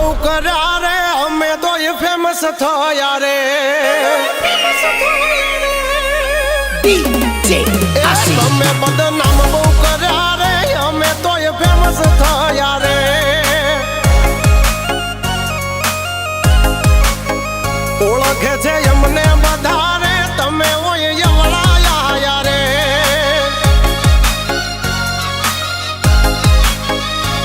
બહુ કર્યા રે અમે તો એ ફેમસ થયા રે તમે બદનામ બહુ કર્યા રે અમે તો એ ફેમસ થયા રે ઓળખે છે એમને બધા રે તમે ઓય યવળાયા રે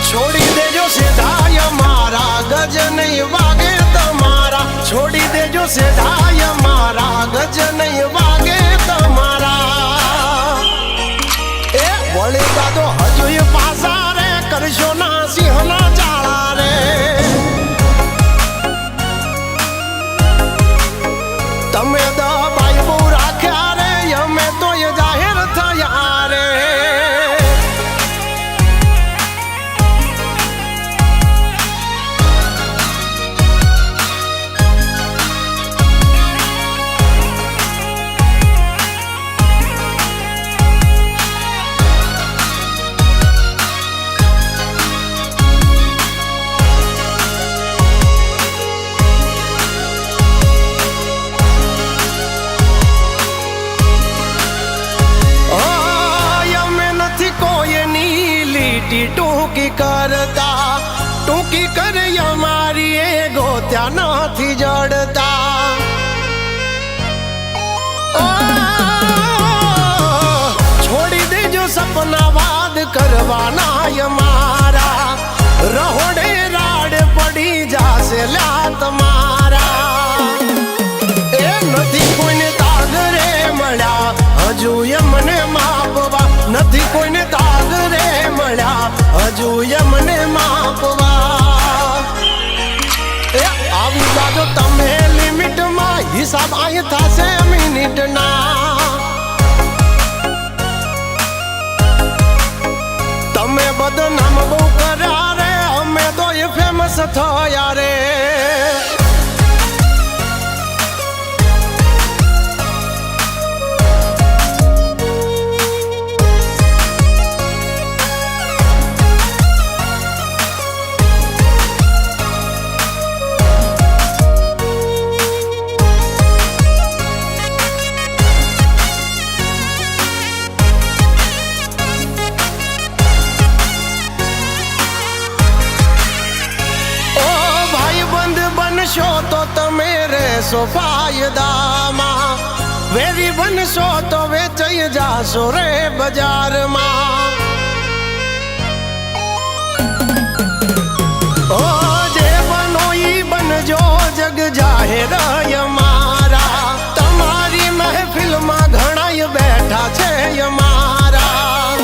છોડી દેજો સીધાય મારા ગજ નહીં વાગે તમારા છોડી દેજો સીધાય મારા ગજ નહીં વાગે તમારા એ વળી દાદો હજુ એ પાસા રે કરશો ના સિંહના ચાળા રે તમે દબાઈ બહુ રાખ્યા રે અમે તો એ જાહેર થયા રે ટૂંકી કરતા ટૂંકી કરી અમારી એ ગોત્યા નથી જડતા છોડી દેજો સપના વાદ કરવાના અમારા રહોડે રાડ પડી જાશે લ્યા તમારા એ નથી કોઈને તાગ રે મળ્યા હજુ એમને માપવા નથી કોઈને તાગ રે મળ્યા હજુ એમને માપવા એ આવી જાજો તમે લિમિટમાં હિસાબ આય થશે મિનિટના તમે બદનામ બહુ કર્યા રે અમે તો એ ફેમસ થયા રે બનશો તો તમે રહેશો ફાયદામાં વેરી બનશો તો વેચાઈ જાશો રે બજારમાં ઓ જે બનો ઈ બનજો જગ જાહેર અમારા તમારી મહેફિલમાં ઘણાય બેઠા છે અમારા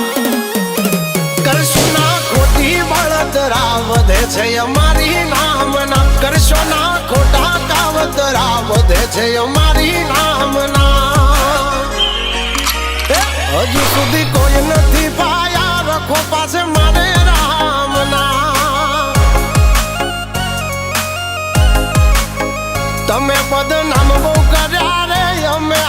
કરશો ના ખોટી બળતરા વધે છે અમારી નામના કરશો ના ખોટા કાવતરા વધે છે અમારી નામના હજુ સુધી કોઈ નથી પાયા રખો પાસે મારે રામના તમે બદનામ બહુ કર્યા રે અમે